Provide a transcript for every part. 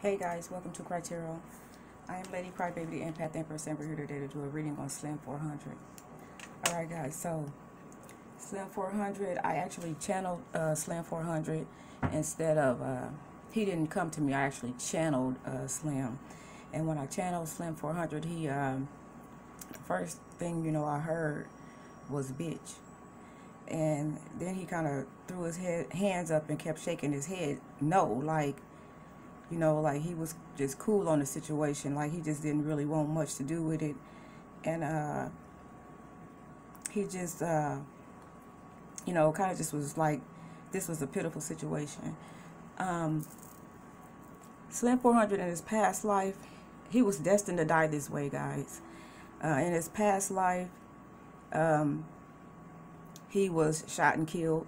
Hey guys, welcome to CRYYYTarot. I am Lady Crybaby, the Empath Empress, and we're here today to do a reading on Slim 400. Alright guys, so Slim 400, I actually channeled Slim 400 instead of, he didn't come to me, I actually channeled Slim. And when I channeled Slim 400, he, the first thing, I heard was bitch. And then he kind of threw his hands up and kept shaking his head. No, like he was just cool on the situation. Like, he just didn't really want much to do with it. And, he just, kind of just was like, this was a pitiful situation. Slim 400 in his past life, he was destined to die this way, guys. In his past life, he was shot and killed.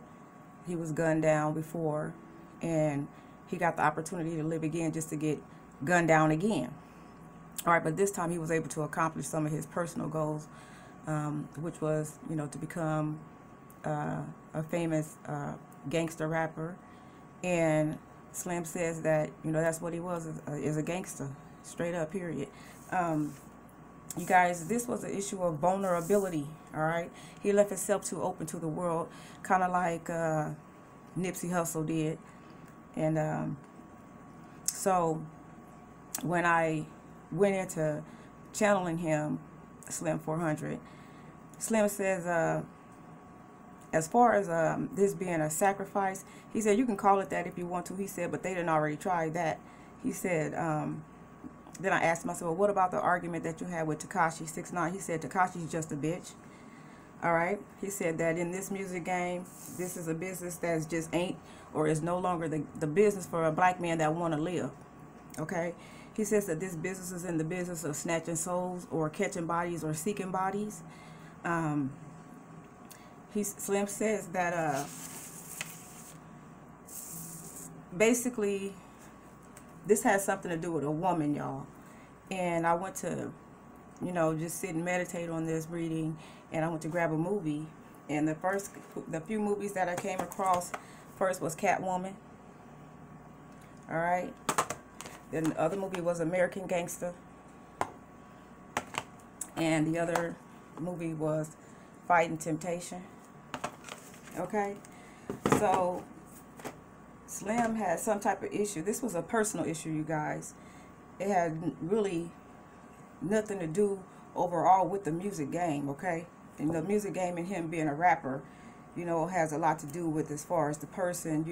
He was gunned down before, and he got the opportunity to live again just to get gunned down again. All right, but this time he was able to accomplish some of his personal goals, which was, to become a famous gangster rapper. And Slim says that, that's what he was, is a gangster, straight up, period. You guys, this was an issue of vulnerability, all right? He left himself too open to the world, kind of like Nipsey Hussle did. And so when I went into channeling him, Slim 400, Slim says, as far as this being a sacrifice, he said, you can call it that if you want to. He said, but they didn't already try that. He said, then I asked myself, well, what about the argument that you had with Tekashi 6ix9ine? He said, Tekashi's just a bitch. All right. He said that in this music game, this is a business that just ain't or is no longer the business for a black man that want to live. Okay. He says that this business is in the business of snatching souls or catching bodies or seeking bodies. Slim says that basically this has something to do with a woman, y'all. And I went to, just sit and meditate on this reading, and I went to grab a movie. And the few movies that I came across first was Catwoman. All right. Then the other movie was American Gangster. And the other movie was Fighting Temptation. Okay. So Slim had some type of issue. This was a personal issue, you guys. It had really nothing to do overall with the music game, okay? And the music game and him being a rapper, has a lot to do with as far as the person,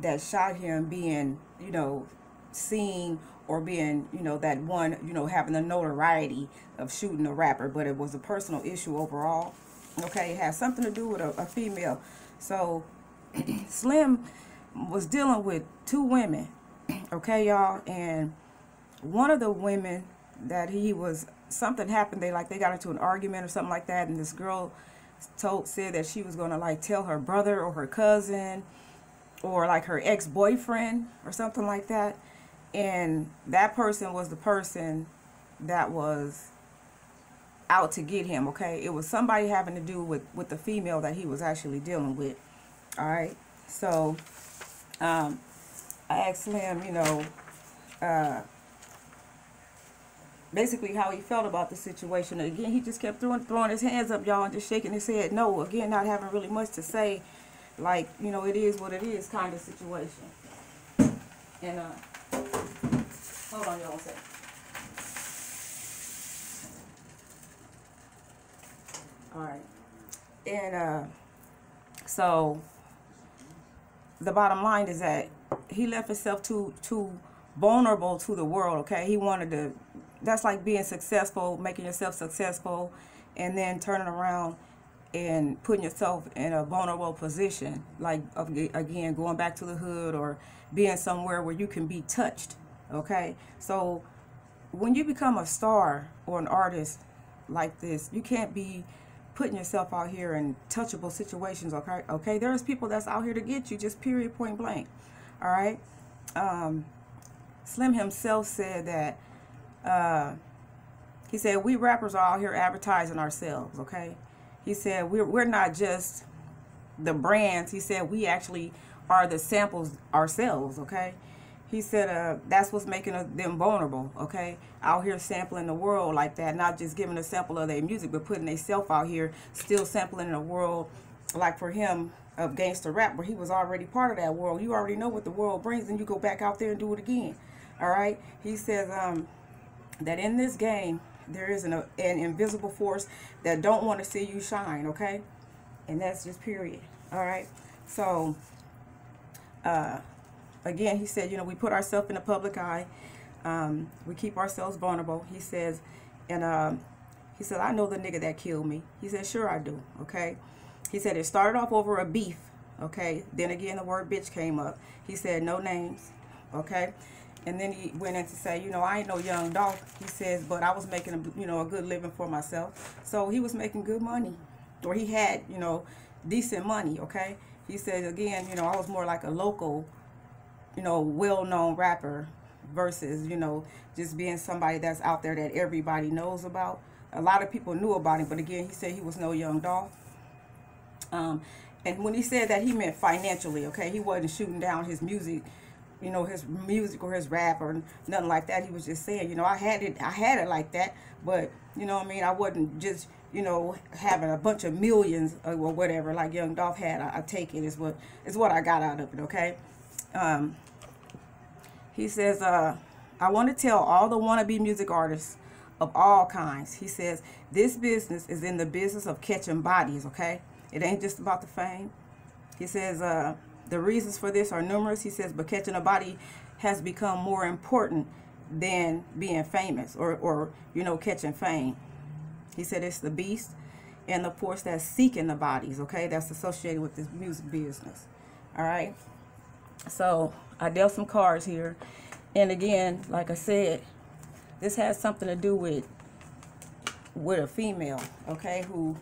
that shot him being, seen or being, that one, having the notoriety of shooting a rapper. But it was a personal issue overall, okay? It has something to do with a female. So Slim was dealing with two women, okay, y'all, and one of the women that something happened, they got into an argument or something like that, and this girl said that she was gonna tell her brother or her cousin or her ex-boyfriend or something like that, and that person was the person that was out to get him, okay? It was somebody having to do with the female that he was actually dealing with. All right, so I asked Slim, basically how he felt about the situation. And again, he just kept throwing his hands up, y'all, and just shaking his head. No, again, not having really much to say. It is what it is kind of situation. And, hold on, y'all, one second. All right. And, so the bottom line is that he left himself too vulnerable to the world, okay? He wanted to, that's like being successful, making yourself successful, and then turning around and putting yourself in a vulnerable position, again, going back to the hood or being somewhere where you can be touched, okay? So when you become a star or an artist like this, you can't be putting yourself out here in touchable situations, okay? There's people that's out here to get you, just period, point blank, all right? Slim himself said that, he said, we rappers are out here advertising ourselves, okay? He said, we're not just the brands. He said, we actually are the samples ourselves, okay? he said that's what's making them vulnerable, okay? Out here sampling the world like that, not just giving a sample of their music, but putting themselves out here, still sampling the world. Like for him, of gangster rap, where he was already part of that world. You already know what the world brings, and you go back out there and do it again. All right? He says that in this game, there is an invisible force that don't want to see you shine, okay? And that's just period. All right? So, again, he said, you know, we put ourselves in the public eye. We keep ourselves vulnerable. He says, and he said, I know the nigga that killed me. He said, sure I do, okay? He said, it started off over a beef, okay? Then again, the word bitch came up. He said, no names, okay? And then he went in to say, you know, I ain't no young dog. He says, but I was making, a good living for myself. So he was making good money, or he had, decent money, okay? He said, again, I was more like a local, well-known rapper versus, just being somebody that's out there that everybody knows about. A lot of people knew about him, but again, he said he was no young dog. And when he said that, he meant financially, okay? He wasn't shooting down his music, his music or his rap or nothing like that. He was just saying, I had it like that, but, I wasn't just, having a bunch of millions or whatever like Young Dolph had. I take it is what I got out of it, okay? He says, I want to tell all the wannabe music artists of all kinds. He says, this business is in the business of catching bodies, okay? It ain't just about the fame. He says, the reasons for this are numerous. He says, but catching a body has become more important than being famous or catching fame. He said it's the beast and the force that's seeking the bodies, okay? That's associated with this music business, all right? So I dealt some cards here. And again, like I said, this has something to do with a female, okay, who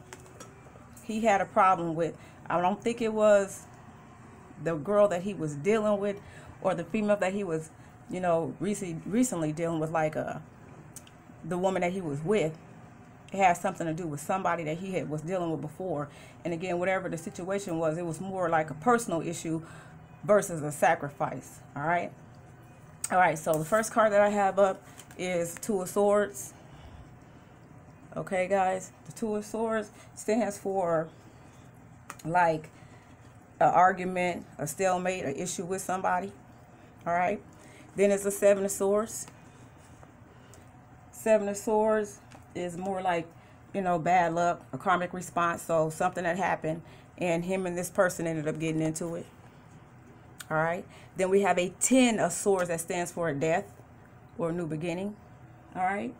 he had a problem with. I don't think it was the girl that he was dealing with or the female that he was, recently dealing with, like the woman that he was with. It had something to do with somebody that he was dealing with before. And again, whatever the situation was, it was more like a personal issue versus a sacrifice, all right? All right, so the first card that I have up is Two of Swords. Okay, guys, the Two of Swords stands for like an argument, a stalemate, an issue with somebody. All right. Then it's the Seven of Swords. Seven of Swords is more like, bad luck, a karmic response. So something that happened and him and this person ended up getting into it. All right. Then we have a Ten of Swords that stands for a death or a new beginning. All right.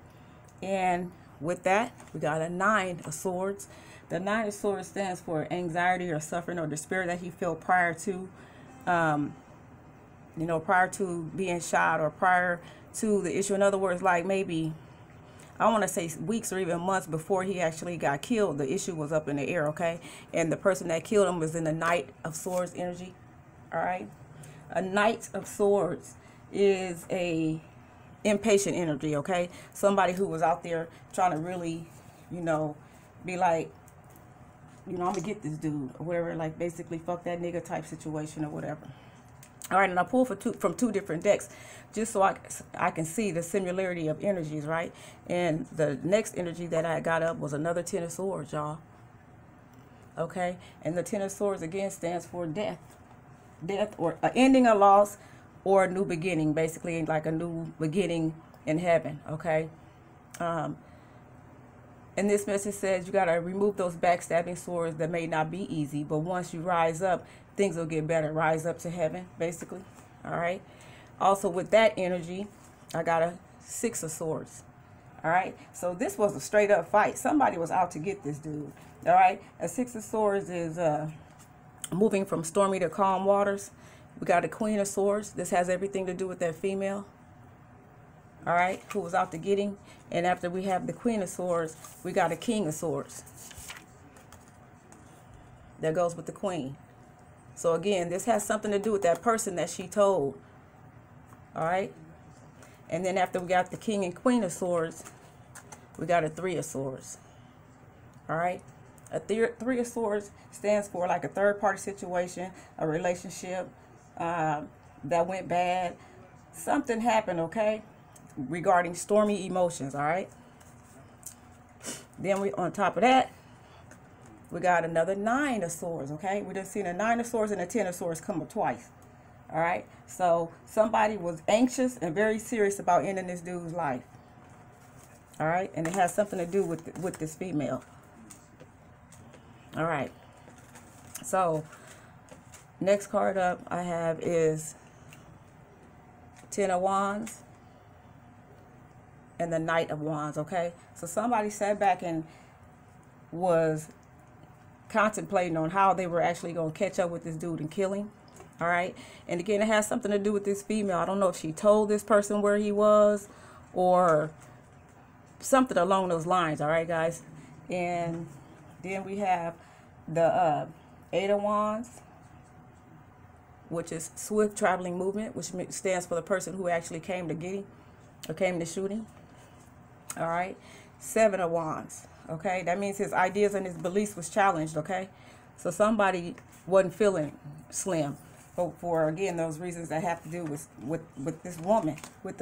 And with that, we got a Nine of Swords. The Nine of Swords stands for anxiety or suffering or despair that he felt prior to, prior to being shot or prior to the issue. In other words, like maybe, I want to say weeks or even months before he actually got killed, the issue was up in the air, okay? And the person that killed him was in the Knight of Swords energy, all right? A Knight of Swords is a impatient energy, okay? Somebody who was out there trying to really, be like, I'm gonna get this dude or whatever, like basically fuck that nigga type situation or whatever. All right, and I pulled from two different decks just so I can see the similarity of energies, right? And the next energy that I got up was another Ten of Swords, y'all. Okay, and the Ten of Swords again stands for death. Death or ending a loss or a new beginning, basically like a new beginning in heaven, okay? And this message says you got to remove those backstabbing swords that may not be easy, but once you rise up, things will get better. Rise up to heaven, basically, all right? Also, with that energy, I got a Six of Swords, all right? So this was a straight-up fight. Somebody was out to get this dude, all right? A Six of Swords is moving from stormy to calm waters. We got a Queen of Swords. This has everything to do with that female, all right, who was out to get him. And after we have the Queen of Swords, we got a King of Swords. That goes with the Queen. So again, this has something to do with that person that she told, all right? And then after we got the King and Queen of Swords, we got a Three of Swords, all right? A Three of Swords stands for like a third-party situation, a relationship that went bad, something happened, okay, regarding stormy emotions, all right? Then we, on top of that, we got another 9 of Swords, okay? We just seen a 9 of Swords and a 10 of Swords come up twice, all right? So somebody was anxious and very serious about ending this dude's life, all right? And it has something to do with this female, all right? So next card up I have is 10 of Wands and the Knight of Wands, okay? So somebody sat back and was contemplating on how they were actually going to catch up with this dude and kill him, all right? And again, it has something to do with this female. I don't know if she told this person where he was or something along those lines, all right, guys? And then we have the 8 of Wands, which is swift traveling movement, which stands for the person who actually came to get him or came to shoot him. All right. 7 of Wands. Okay. That means his ideas and his beliefs was challenged. Okay. So somebody wasn't feeling Slim for again, those reasons that have to do with this woman, with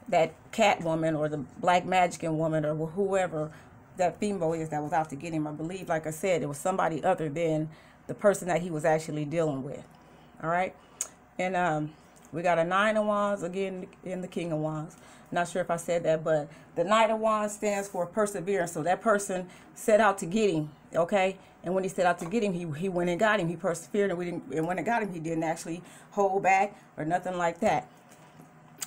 that cat woman or the black magician woman or whoever that female is that was out to get him. I believe, like I said, it was somebody other than the person that he was actually dealing with. All right. And we got a 9 of Wands again in the King of Wands. Not sure if I said that, but the Knight of Wands stands for perseverance. So that person set out to get him, okay? And when he set out to get him, he went and got him. He persevered, and when it got him, he didn't actually hold back or nothing like that.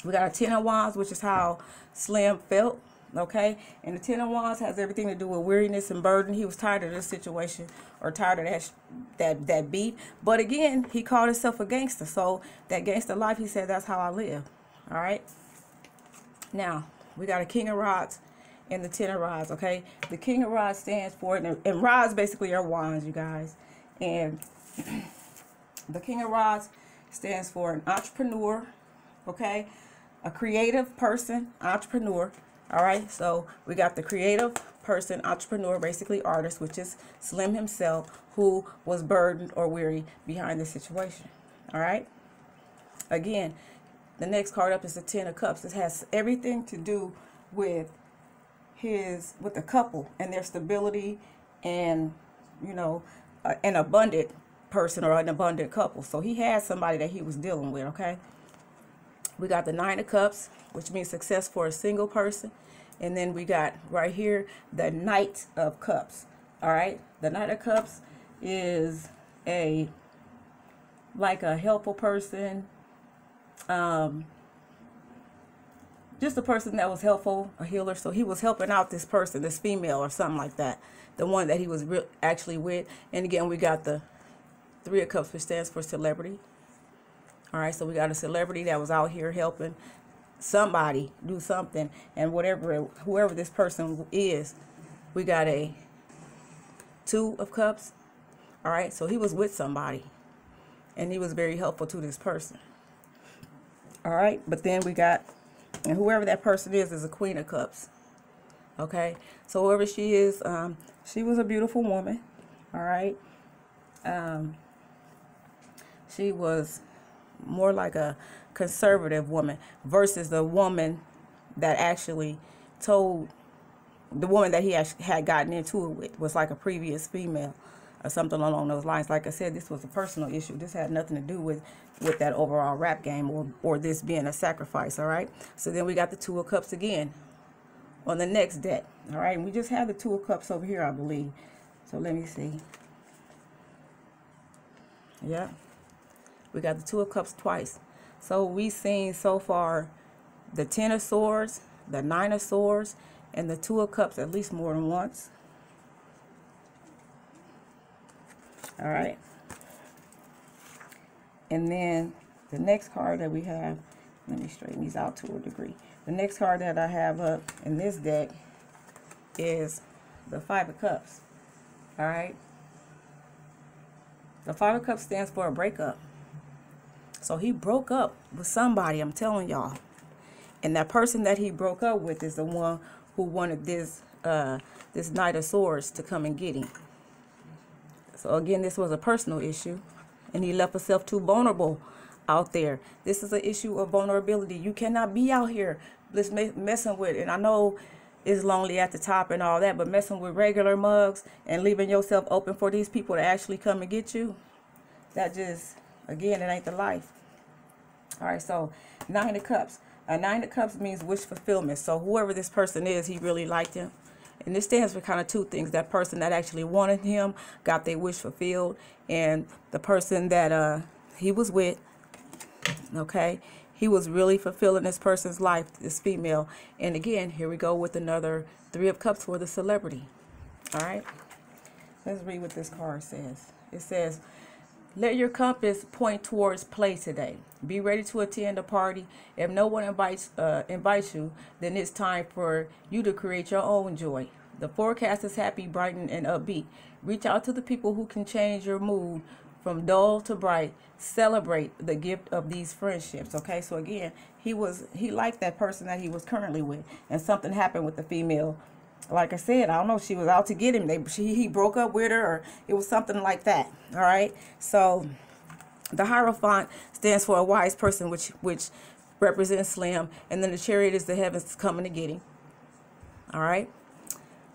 We got a 10 of Wands, which is how Slim felt, okay? And the 10 of Wands has everything to do with weariness and burden. He was tired of this situation or tired of that beat. But again, he called himself a gangster. So that gangster life, he said, that's how I live, all right? Now, we got a King of Rods and the 10 of Rods, okay? The King of Rods stands for, and Rods basically are wands, you guys. And the King of Rods stands for an entrepreneur, okay? A creative person, entrepreneur, all right? So we got the creative person, entrepreneur, basically artist, which is Slim himself, who was burdened or weary behind the situation, all right? Again, the next card up is the 10 of Cups. It has everything to do with the couple and their stability and, you know, an abundant person or an abundant couple. So he had somebody that he was dealing with, okay? We got the 9 of Cups, which means success for a single person. And then we got right here the Knight of Cups, all right? The Knight of Cups is like a helpful person, just a person that was helpful, a healer. So he was helping out this person, this female or something like that, the one that he was actually with. And again, we got the 3 of Cups, which stands for celebrity. All right, so we got a celebrity that was out here helping somebody do something, and whoever this person is, we got a 2 of Cups. All right, so he was with somebody, and he was very helpful to this person. All right, but then we got, and whoever that person is a Queen of Cups. Okay, so whoever she is, she was a beautiful woman. All right, she was more like a conservative woman versus the woman that actually told, the woman that he actually had gotten into it with was like a previous female or something along those lines. Like I said, this was a personal issue. This had nothing to do with that overall rap game or this being a sacrifice, all right? So then we got the 2 of Cups again on the next deck, all right? And we just have the 2 of Cups over here, I believe. So let me see. Yeah. We got the 2 of Cups twice. So we've seen so far the 10 of Swords, the 9 of Swords, and the 2 of Cups at least more than once. All right. And then the next card that we have, let me straighten these out to a degree. The next card that I have up in this deck is the 5 of Cups. All right. The 5 of Cups stands for a breakup. So he broke up with somebody, I'm telling y'all. And that person that he broke up with is the one who wanted this Knight of Swords to come and get him. So again, this was a personal issue. And he left himself too vulnerable out there. This is an issue of vulnerability. You cannot be out here just messing with, and I know it's lonely at the top and all that, but messing with regular mugs and leaving yourself open for these people to actually come and get you, that just, again, it ain't the life. All right, so Nine of Cups. A Nine of Cups means wish fulfillment. So whoever this person is, he really liked him. And this stands for kind of two things. That person that actually wanted him got their wish fulfilled. And the person that he was with, okay, he was really fulfilling this person's life, this female. And again, here we go with another Three of Cups for the celebrity. All right, let's read what this card says. It says, let your compass point towards play today. Be ready to attend a party. If no one invites you, then it's time for you to create your own joy. The forecast is happy, bright, and upbeat. Reach out to the people who can change your mood from dull to bright. Celebrate the gift of these friendships. Okay, so again, he liked that person that he was currently with, and something happened with the female. Like I said, I don't know if she was out to get him. He broke up with her, or it was something like that. All right. So the Hierophant stands for a wise person, which represents Slim. And then the Chariot is the heavens coming to get him. All right.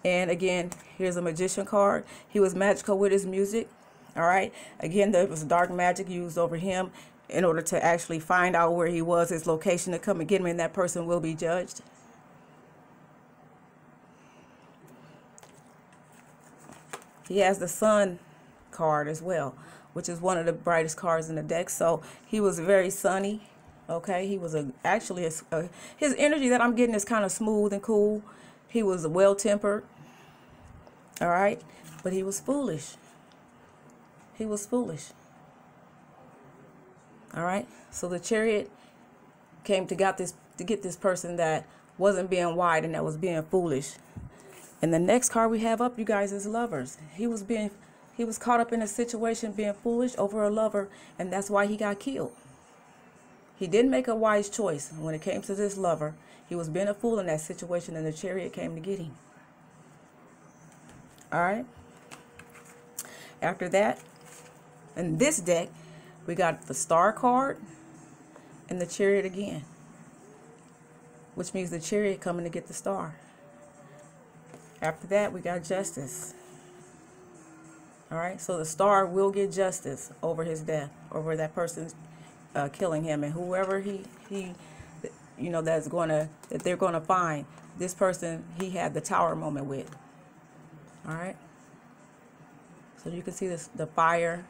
And again, here's a Magician card. He was magical with his music. All right. Again, there was dark magic used over him in order to actually find out where he was, his location, to come and get him, and that person will be judged. He has the Sun card as well, which is one of the brightest cards in the deck. So he was very sunny. Okay, he was his energy that I'm getting is kind of smooth and cool. He was well-tempered. All right, but he was foolish. He was foolish. All right, so the Chariot came to get this person that wasn't being wise and that was being foolish. And the next card we have up, you guys, is Lovers. He was caught up in a situation being foolish over a lover, and that's why he got killed. He didn't make a wise choice when it came to this lover. He was being a fool in that situation, and the Chariot came to get him. All right. After that, in this deck, we got the Star card and the Chariot again, which means the Chariot coming to get the Star. After that, we got Justice. All right, so the Star will get justice over his death, over that person's killing him, and whoever that they're gonna find, this person he had the Tower moment with. All right, so you can see the fire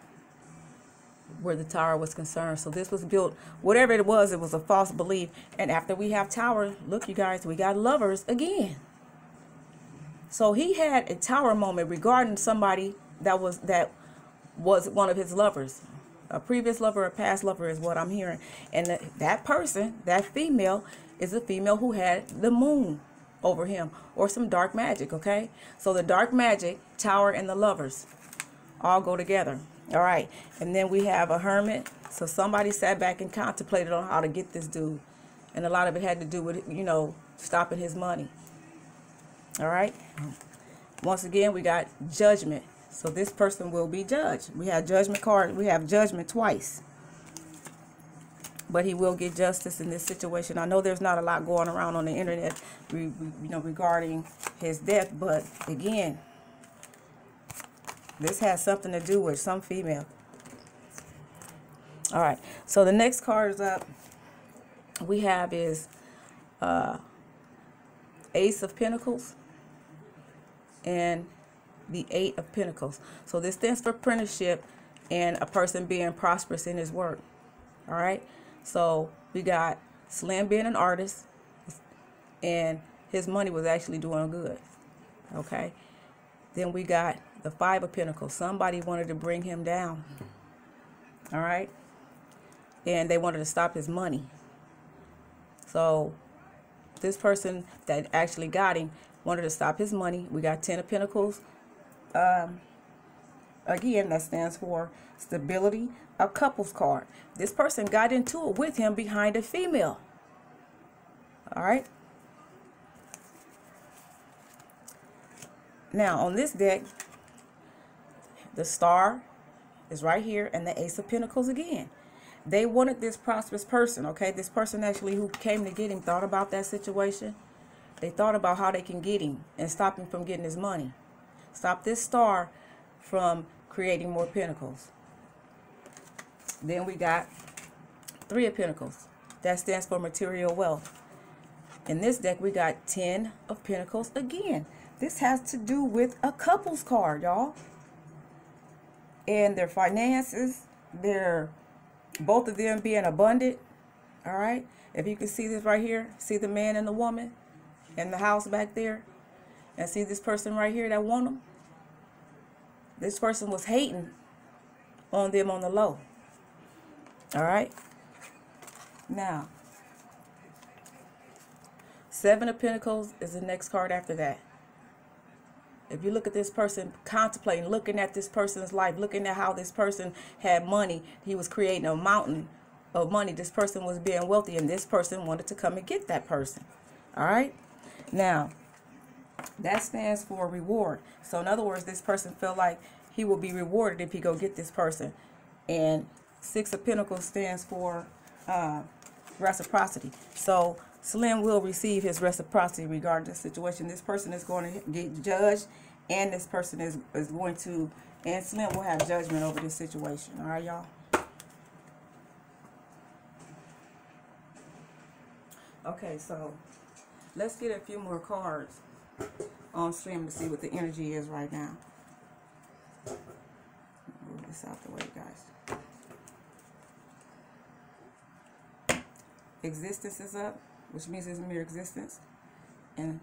where the Tower was concerned. So this was built, whatever it was a false belief. And after we have Tower, look, you guys, we got Lovers again. So he had a Tower moment regarding somebody that was one of his lovers, a previous lover, a past lover is what I'm hearing. And that person, that female, is a female who had the moon over him, or some dark magic. Okay, so the dark magic, Tower, and the Lovers all go together. All right, and then we have a Hermit. So somebody sat back and contemplated on how to get this dude, and a lot of it had to do with stopping his money. All right. Once again, we got Judgment. So this person will be judged. We have Judgment card. We have Judgment twice. But he will get justice in this situation. I know there's not a lot going around on the internet, regarding his death. But again, this has something to do with some female. All right. So the next card is up. We have is Ace of Pentacles and the Eight of Pentacles. So this stands for apprenticeship and a person being prosperous in his work. All right. So we got Slim being an artist, and his money was actually doing good. Okay. Then we got the Five of Pentacles. Somebody wanted to bring him down. All right. And they wanted to stop his money. So this person that actually got him wanted to stop his money. We got Ten of Pentacles. Again, that stands for stability, a couples card. This person got into it with him behind a female. All right. Now, on this deck, the Star is right here, and the Ace of Pentacles again. they wanted this prosperous person, okay? This person actually who came to get him thought about that situation. They thought about how they can get him and stop him from getting his money. Stop this star from creating more pentacles. Then we got 3 of Pentacles. That stands for material wealth. In this deck, we got 10 of Pentacles again. This has to do with a couple's card, y'all. And their finances, both of them being abundant. All right. If you can see this right here, see the man and the woman in the house back there, and see this person right here that want them. This person was hating on them on the low. All right. Now, 7 of Pentacles is the next card after that. If you look at this person, contemplating, looking at this person's life, looking at how this person had money, he was creating a mountain of money. This person was being wealthy, and this person wanted to come and get that person. All right. Now, that stands for reward. So in other words, this person felt like he will be rewarded if he go get this person. And 6 of Pentacles stands for reciprocity. So Slim will receive his reciprocity regarding the situation. This person is going to get judged, and this person is going to, and Slim will have judgment over this situation. All right, y'all? Okay, so let's get a few more cards on Slim to see what the energy is right now. Move this out the way, guys. Existence is up, which means it's mere existence. And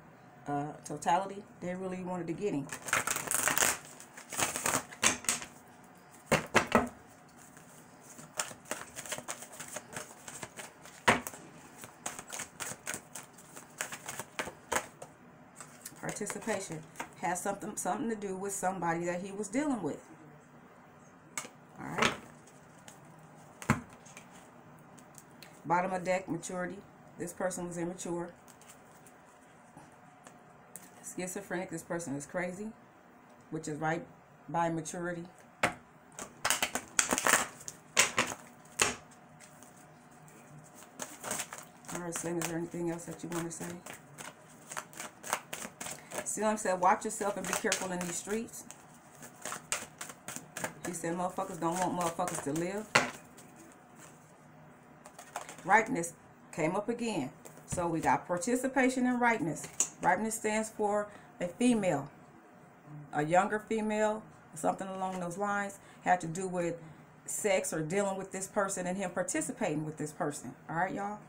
totality, they really wanted to get him. Participation has something to do with somebody that he was dealing with. All right. Bottom of deck, maturity. This person was immature. Schizophrenic, this person is crazy, which is right by maturity. All right, Slim, is there anything else that you want to say? Slim said, watch yourself and be careful in these streets. He said, motherfuckers don't want motherfuckers to live. Rightness came up again. So we got participation and rightness. Rightness stands for a female, a younger female, something along those lines. Had to do with sex or dealing with this person and him participating with this person. All right, y'all?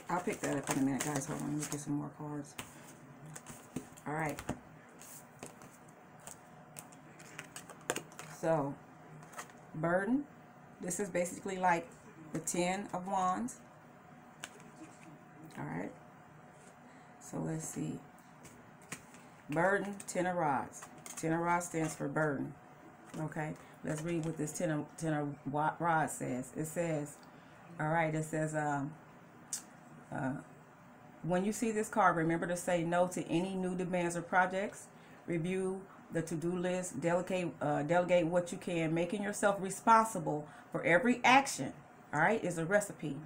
I'll pick that up in a minute, guys. Hold on, let me get some more cards. All right. So, burden. This is basically like the 10 of Wands. All right. So, let's see. Burden, 10 of Rods. 10 of Rods stands for burden. Okay. Let's read what this 10 of Rods says. It says, all right, it says, when you see this card, remember to say no to any new demands or projects. Review the to-do list. Delegate what you can. Making yourself responsible for every action, all right, is a recipe.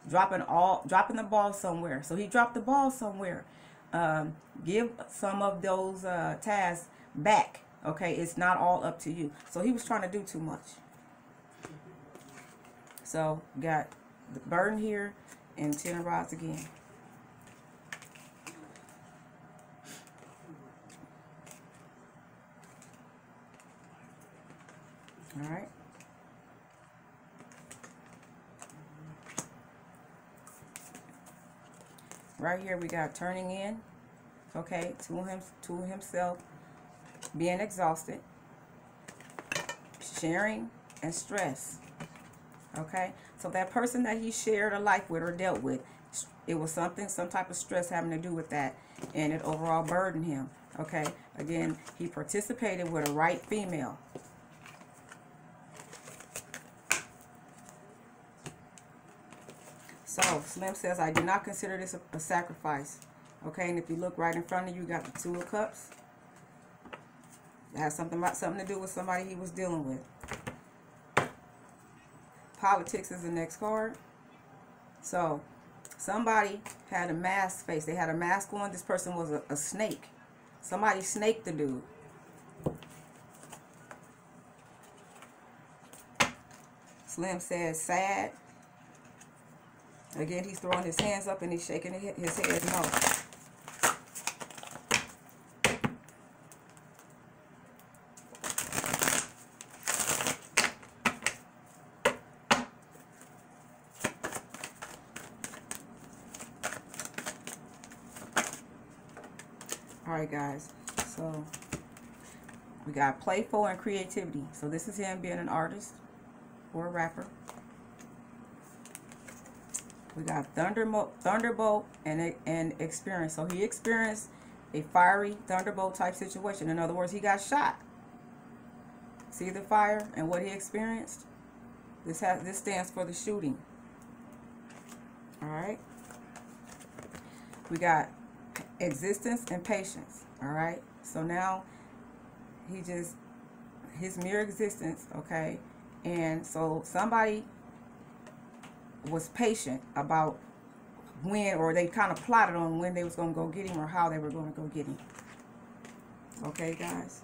Dropping the ball somewhere. So he dropped the ball somewhere. Give some of those tasks back. Okay, it's not all up to you. So he was trying to do too much. So got the burden here. And 10 of Rods again. All right. Right here we got turning in. Okay, to himself, being exhausted, sharing, and stress. Okay, so that person that he shared a life with or dealt with, it was some type of stress having to do with that, and it overall burdened him. Okay, again, he participated with a right female. So Slim says, I did not consider this a sacrifice. Okay, and if you look right in front of you, you got the Two of Cups. It has something to do with somebody he was dealing with. Politics is the next card. So somebody had a mask face. They had a mask on. This person was a snake. Somebody snaked the dude. Slim says sad. Again, he's throwing his hands up and he's shaking his head no. Alright guys, so we got playful and creativity. So this is him being an artist or a rapper. We got thunderbolt and experience. So he experienced a fiery thunderbolt type situation. In other words, he got shot. See the fire and what he experienced? This stands for the shooting. All right. We got existence and patience. All right. So now his mere existence. Okay. And so somebody was patient about when, or they kind of plotted on when they was going to go get him or how they were going to go get him. Okay, guys.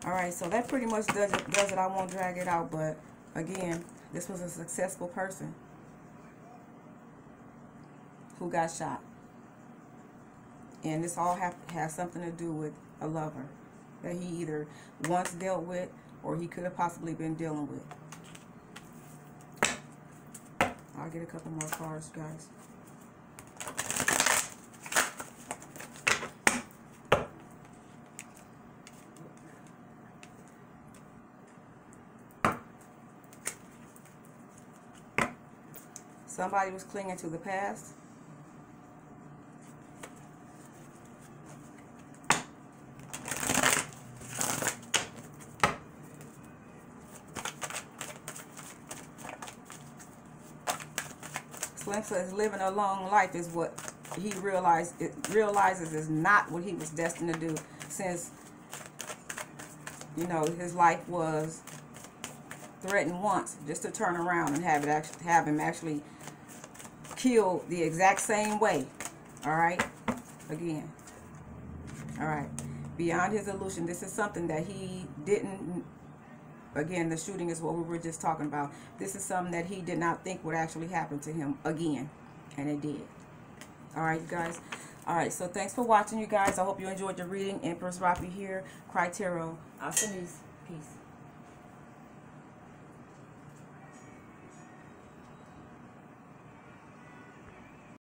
All right, so that pretty much does it. I won't drag it out, but again, this was a successful person who got shot. And this all has something to do with a lover that he either once dealt with or he could have possibly been dealing with. I'll get a couple more cards, guys. Somebody was clinging to the past. Slim says living a long life is what he realizes is not what he was destined to do, since, you know, his life was threatened once just to turn around and have him actually killed the exact same way. All right, again. All right, beyond his illusion. This is something that he didn't. Again, the shooting is what we were just talking about. This is something that he did not think would actually happen to him again, and it did. All right, you guys. All right, so thanks for watching, you guys. I hope you enjoyed your reading. Empress Rafi here, CRYYY Tarot. ASHKANISSK. Peace.